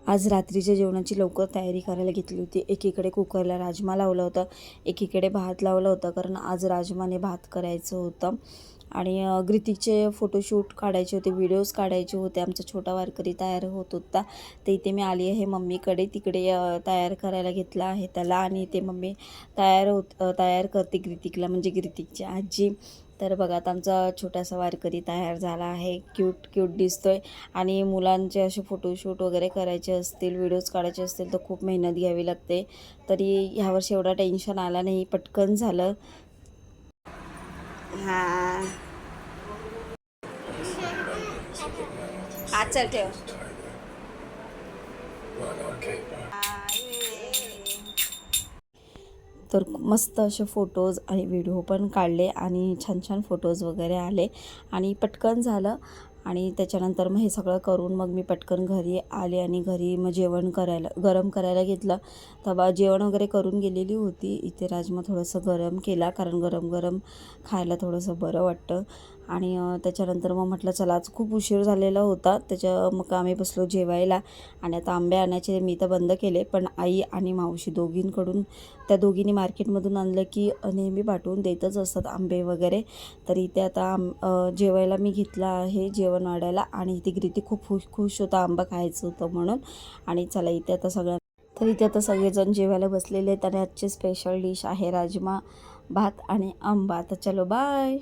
आज रात्रीच्या जेवणाची लवकर तयारी करायला घेतली होती। एकीकडे कुकरला राजमा लावला होता, एकीकडे भात लावला होता, कारण आज राजमाने भात करायचं होतं। आणि ग्रितिकचे फोटोशूट काढायचे होते, व्हिडिओज काढायचे होते। आमचा छोटा वारकरी तयार होत होता, तर इथे मी आली आहे मम्मीकडे। तिकडे तयार करायला घेतला आहे त्याला, आणि ते मम्मी तयार करते ग्रितिकला, म्हणजे ग्रितिकची आजी। तर बघा, आता आमचा छोटासा वारकरी तयार झाला आहे, क्यूट क्यूट दिसतोय। आणि मुलांचे असे फोटोशूट वगैरे करायचे असतील, व्हिडिओज काढायचे असतील, तर खूप मेहनत घ्यावी लागते। तरी ह्यावर्षी एवढा टेन्शन आला नाही, पटकन झालं। हां, चल ठेव। तर मस्त असे फोटोज आणि व्हिडिओ पण काढले, आणि छान छान फोटोज वगैरे आले, आणि पटकन झालं। आणि त्याच्यानंतर मग हे सगळं करून मग मी पटकन घरी आले, आणि घरी मग जेवण गरम करायला घेतलं। तेव्हा जेवण वगैरे करून गेलेली होती। इथे राजमा थोडंसं गरम केला, कारण गरम गरम खायला थोडंसं बरं वाटतं। आणि त्याच्यानंतर मग म्हटलं चला, आज खूप उशीर झालेला होता, मग आम्ही बसलो जेवायला। आणि आता आंबे आणायचे मी तर बंद केले, पण आई आणि मावशी दोघींकडून, त्या दोघींनी मार्केटमधून आणलं की नेहमी पाठवून देतच असतात आंबे वगैरे। तर इथे आता जेवायला मी घेतला आहे, जेवण वाढायला। आणि इथे ग्रिती खूप खुश होता, आंबा खायचं होतं म्हणून। आणि चला, इथे आता सगळेजण जेवायला बसलेले आहेत, आणि आजची स्पेशल डिश आहे राजमा भात आणि आंबा। तर चलो, बाय।